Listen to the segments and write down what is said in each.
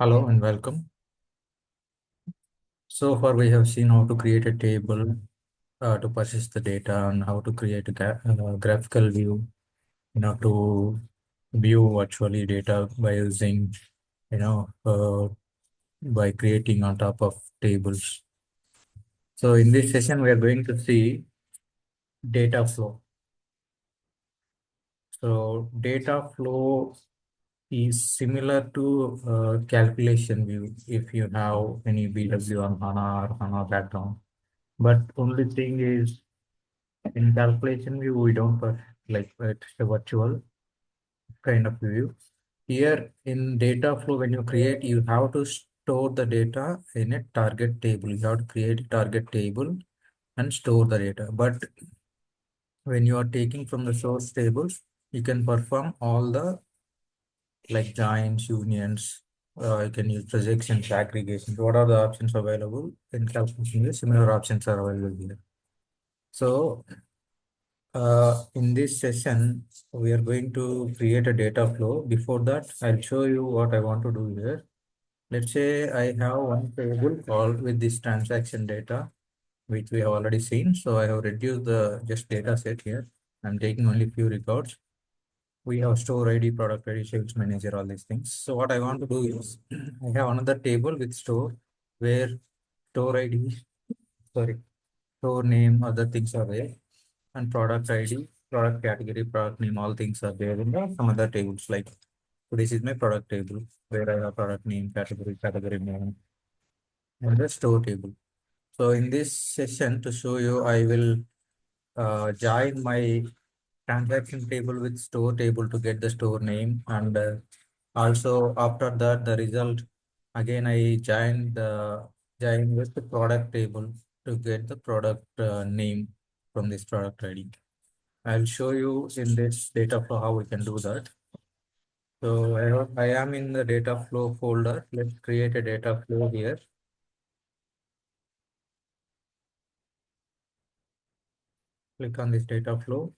Hello and welcome. So far, we have seen how to create a table to persist the data and how to create a graphical view, to view virtually data by using, by creating on top of tables. So in this session, we are going to see data flow. So data flow is similar to calculation view if you have any BW on HANA or HANA background. But only thing is in calculation view, we don't put like it's a virtual kind of view. Here in data flow, when you create, you have to store the data in a target table. You have to create a target table and store the data. But when you are taking from the source tables, you can perform all the like joins, unions. You can use projections, aggregations. What are the options available in calculation view? Similar options are available here. So in this session, we are going to create a data flow. Before that, I'll show you what I want to do here. Let's say I have one table called with this transaction data, which we have already seen. So I have reduced the just data set here. I'm taking only few records. We have store ID, product ID, sales manager, all these things. So what I want to do is I have another table with store where store ID, sorry, store name, other things are there, and product ID, product category, product name, all things are there in the some other tables. Like so this is my product table where I have product name, category, category name, and the store table. So in this session to show you, I will join my transaction table with store table to get the store name, and also after that the result again I join with the product table to get the product name from this product ID. I'll show you in this data flow how we can do that. So I am in the data flow folder. Let's create a data flow here. Click on this data flow.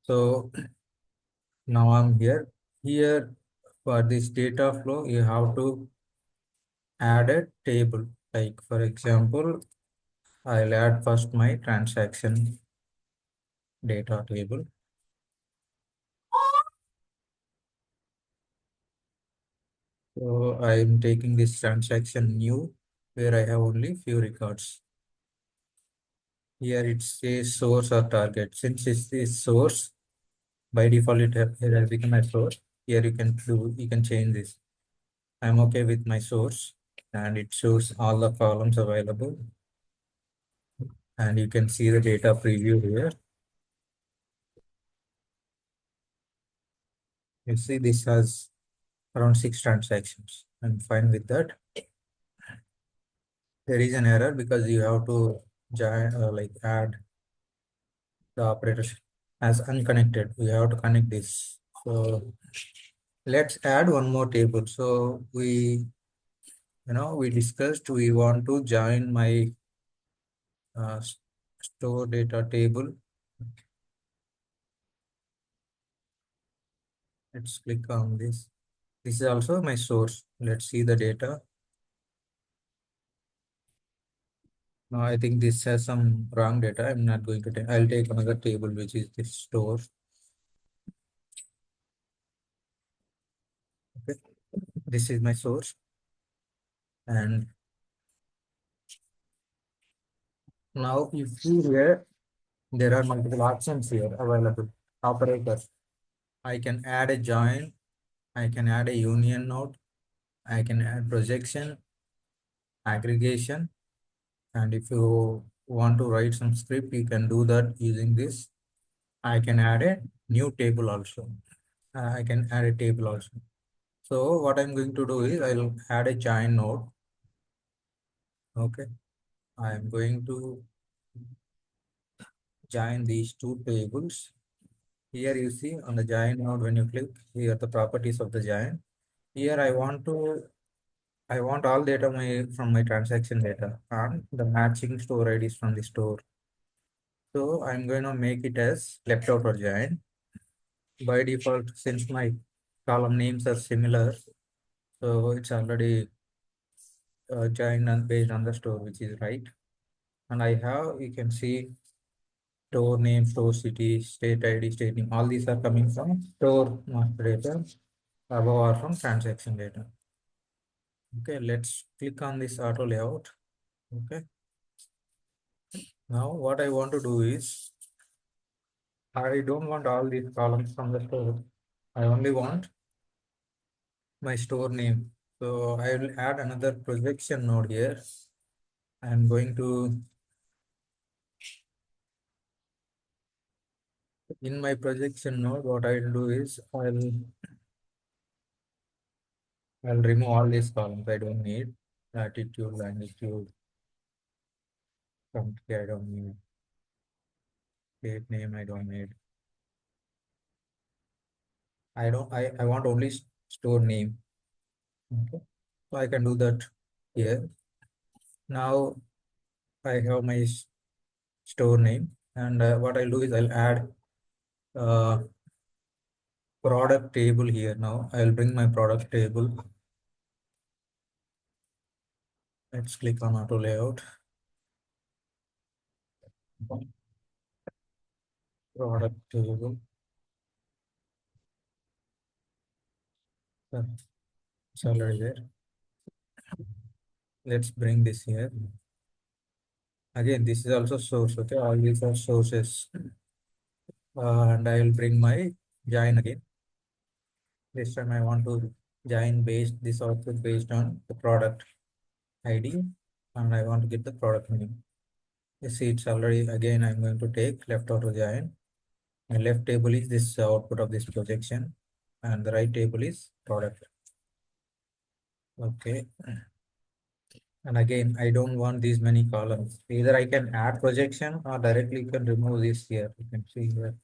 So now I'm here. Here for this data flow, you have to add a table. Like for example, I'll add first my transaction data table. So I'm taking this transaction new where I have only few records. Here it says source or target. Since it's the source, by default it has become a source. Here you can change this. I'm okay with my source and it shows all the columns available. And you can see the data preview here. You see this has around 6 transactions. I'm fine with that. There is an error because you have to join like add the operators as unconnected. We have to connect this. So let's add one more table. So we discussed we want to join my uh, s- store data table. Let's click on this. This is also my source. Let's see the data. Now I think this has some wrong data. I'm not going to take. I'll take another table which is this store. Okay, this is my source, and now you see here there are multiple options here available. Operators. I can add a join. I can add a union node. I can add projection, aggregation, and if you want to write some script, you can do that using this. I can add a new table also. I can add a table also. So what I'm going to do is I'll add a join node. Okay. I'm going to join these two tables. Here you see on the join node, when you click here, the properties of the join. Here I want all data from my transaction data and the matching store IDs from the store. So I'm going to make it as left outer join. by default, since my column names are similar, so it's already joined and based on the store, which is right. And I have, you can see store name, store city, state ID, state name. All these are coming from store master data, above are from transaction data. Okay, let's click on this auto layout. Okay, now what I want to do is, I don't want all these columns from the store. I only want my store name. So I will add another projection node here. I'm going to, in my projection node, what I'll do is I'll remove all these columns I don't need. Latitude, longitude, country I don't need, state name I don't need. I want only store name. Okay. So I can do that here. Now I have my store name, and what I'll do is I'll add uh, product table here. Now I'll bring my product table. Let's click on auto layout. Product table. It's already there. Let's bring this here. Again, this is also source. Okay, all these are sources. And I will bring my join again. This time I want to join based this output based on the product ID, and I want to get the product name. You see, it's already, again, I'm going to take left auto join. My left table is this output of this projection, and the right table is product. Okay. And again, I don't want these many columns. Either I can add projection or directly you can remove this here. You can see here,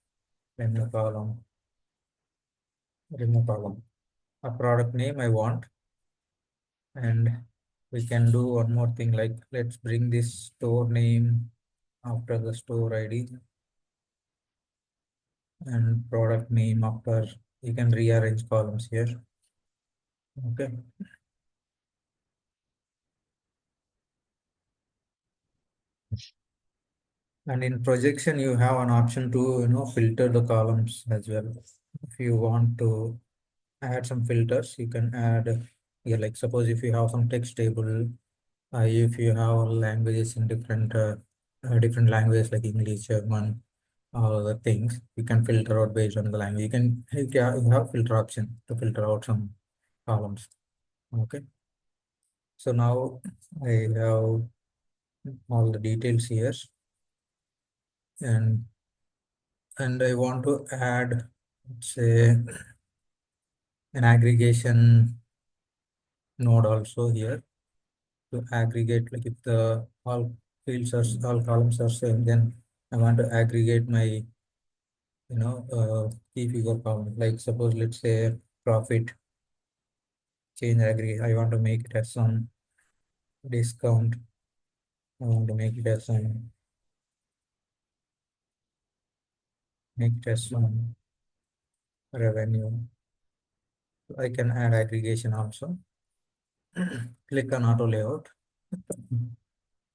remove column, remove column. A product name I want, and we can do one more thing, like let's bring this store name after the store ID and product name after. You can rearrange columns here. Okay. And in projection, you have an option to filter the columns as well. If you want to add some filters, you can add here. Like suppose if you have some text table, if you have languages in different languages like English, German, all the things, you can filter out based on the language. You have filter option to filter out some columns. Okay. So now I have all the details here, and I want to add, say, an aggregation node also here to aggregate. Like if the all columns are same, then I want to aggregate my key figure column. Like suppose let's say profit change aggregate. I want to make it as some discount. I want to make it as some make it as some revenue. I can add aggregation also. Click on auto layout.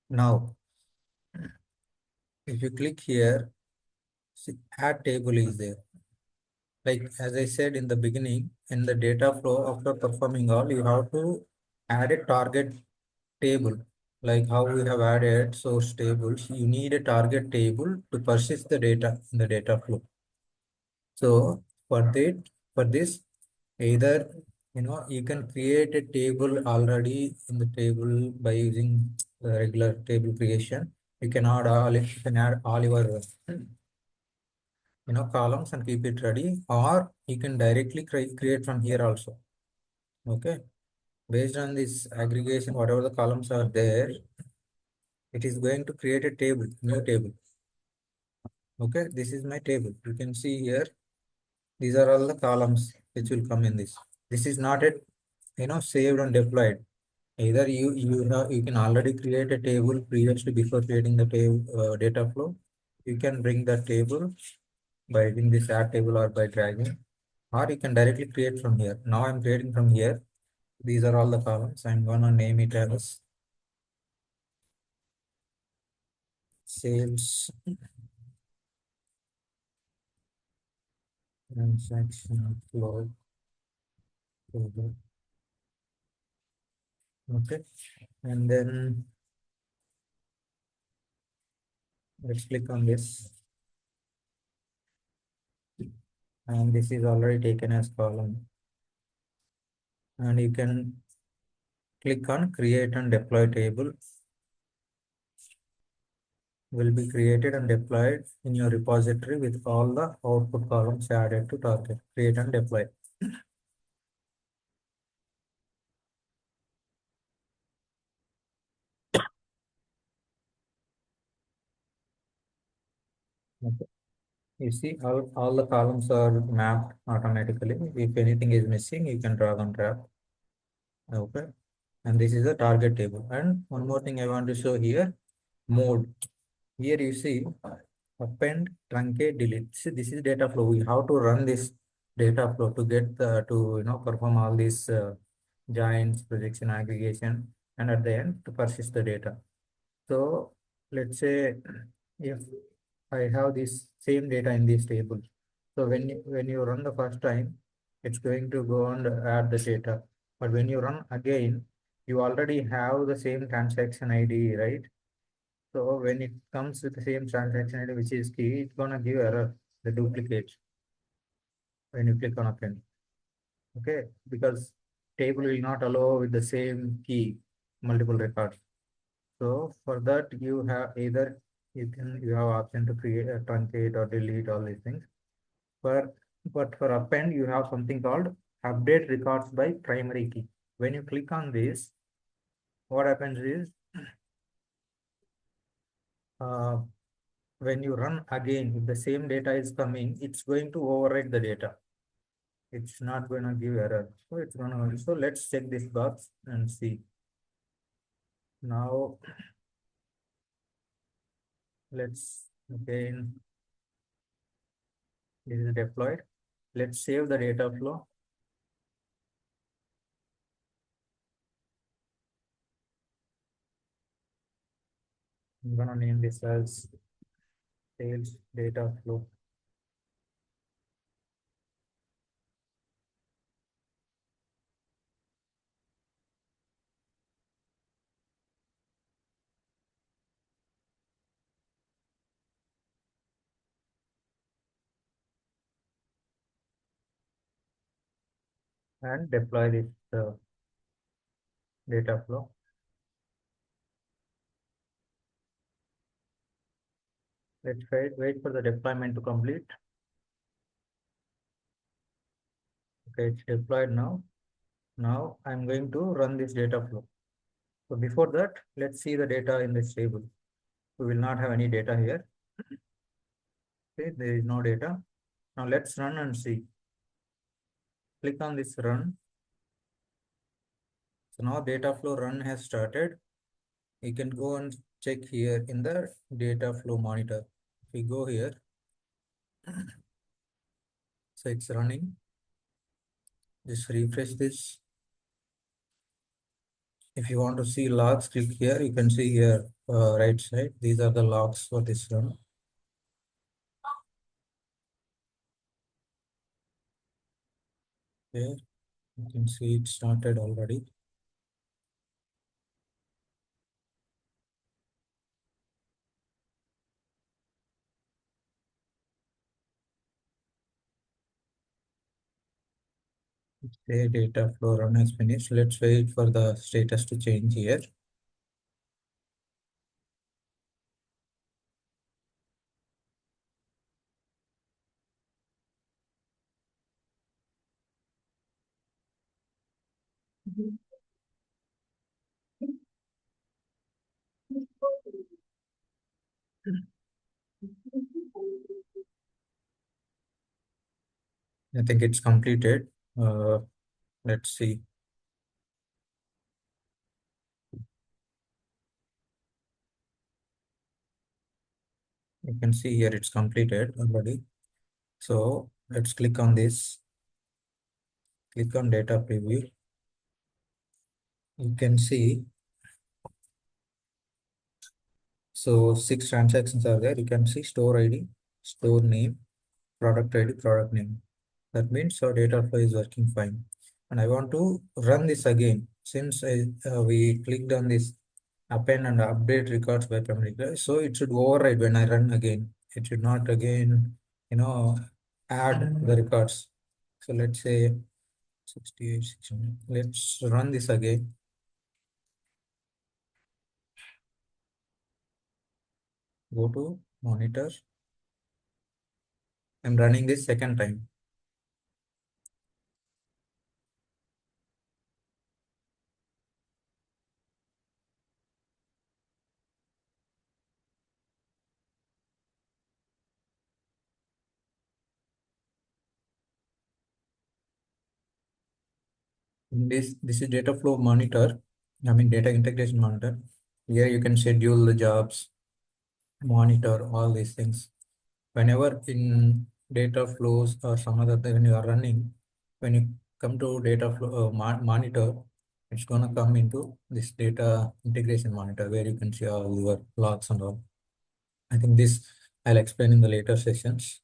Now, if you click here, see, add table is there. Like as I said in the beginning, in the data flow, after performing all, you have to add a target table. Like how we have added source tables, you need a target table to persist the data in the data flow. So for this, either you can create a table already in the table by using the regular table creation. You can add all your columns and keep it ready, or you can directly create from here also. Okay, based on this aggregation, whatever the columns are there, it is going to create a table, new table. Okay, this is my table. You can see here, these are all the columns which will come in this. This is not yet saved and deployed. Either you can already create a table previously before creating the table data flow. You can bring the table by using this add table or by dragging, or you can directly create from here. Now I'm creating from here. These are all the columns. I'm gonna name it as sales transaction flow table. Okay, and then let's click on this, and this is already taken as column. And you can click on create and deploy table. Will be created and deployed in your repository with all the output columns added to target. Create and deploy. Okay. You see, all the columns are mapped automatically. If anything is missing, you can drag and drop. Okay. And this is the target table. And one more thing I want to show here, mode. Here you see append, truncate, delete. See, this is data flow. We have to run this data flow to get to perform all these joins, projection, aggregation, and at the end to persist the data. So let's say if I have this same data in this table. So when you run the first time, it's going to go and add the data. But when you run again, you already have the same transaction ID, right? So when it comes with the same transaction ID, which is key, it's gonna give error, the duplicate when you click on append. Okay, because table will not allow with the same key multiple records. So for that you have either you have option to create a truncate or delete all these things. But for append you have something called update records by primary key. When you click on this, what happens is uh, when you run again, if the same data is coming, it's going to overwrite the data. It's not going to give error. So it's gonna. So let's check this box and see. Now let's again. This is deployed. Let's save the data flow. I'm gonna name this as sales data flow. And deploy this data flow. Let's wait for the deployment to complete. Okay, it's deployed now. Now I'm going to run this data flow. So before that, let's see the data in this table. We will not have any data here. Okay, there is no data. Now let's run and see. Click on this run. So now data flow run has started. You can go and check here in the data flow monitor. If we go here, so it's running. Just refresh this. If you want to see logs, click here. You can see here right side. These are the logs for this run. Here you can see it started already. The data flow run has finished. Let's wait for the status to change here. I think it's completed. Let's see. You can see here it's completed already. So let's click on this, click on data preview. You can see, so 6 transactions are there. You can see store ID, store name, product ID, product name. That means our data flow is working fine. And I want to run this again. Since we clicked on this append and update records by primary key, so it should override when I run again. It should not again, you know, add the records. So let's say 68, 600. Let's run this again. Go to monitor. I'm running this second time. This is data flow monitor. I mean data integration monitor. Here you can schedule the jobs, monitor all these things. Whenever in data flows or some other thing when you are running, when you come to data flow monitor, it's gonna come into this data integration monitor where you can see all your logs and all. I think this I'll explain in the later sessions.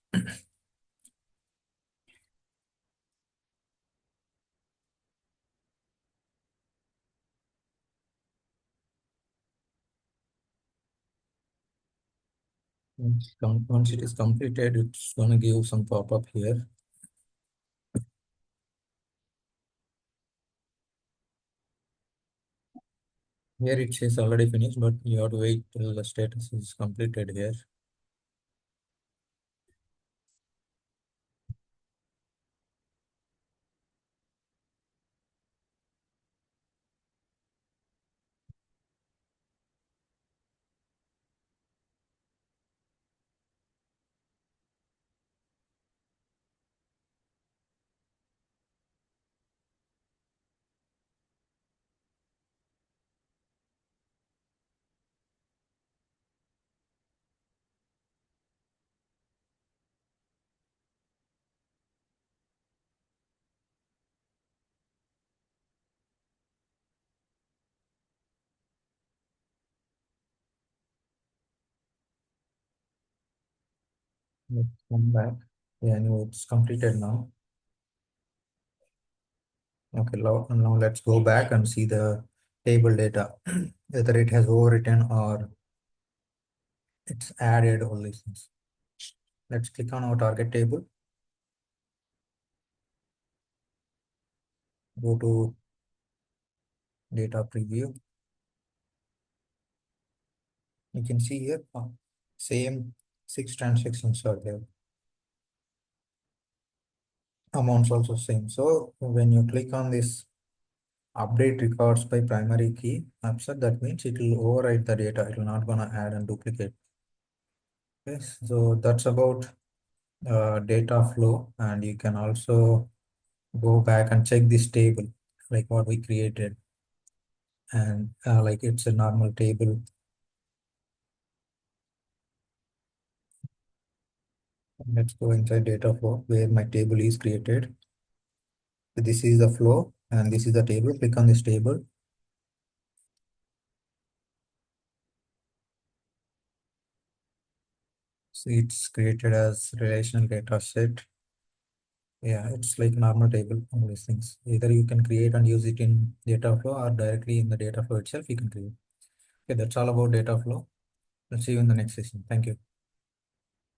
Once it is completed, it's gonna give some pop-up here. Here it says already finished, but you have to wait till the status is completed here. Let's come back. Yeah, anyway, it's completed now. Okay, now let's go back and see the table data, whether it has overwritten or it's added all these things. Let's click on our target table, go to data preview. You can see here, same 6 transactions are there. Amounts also same. So when you click on this update records by primary key upset, that means it will overwrite the data. It will not gonna add and duplicate. Yes, so that's about data flow, and you can also go back and check this table like what we created, and like it's a normal table. Let's go inside data flow where my table is created. So this is the flow and this is the table. Click on this table. So it's created as relational data set. Yeah, it's like normal table, all these things. Either you can create and use it in data flow or directly in the data flow itself you can create. Okay, that's all about data flow. Let's see you in the next session. Thank you.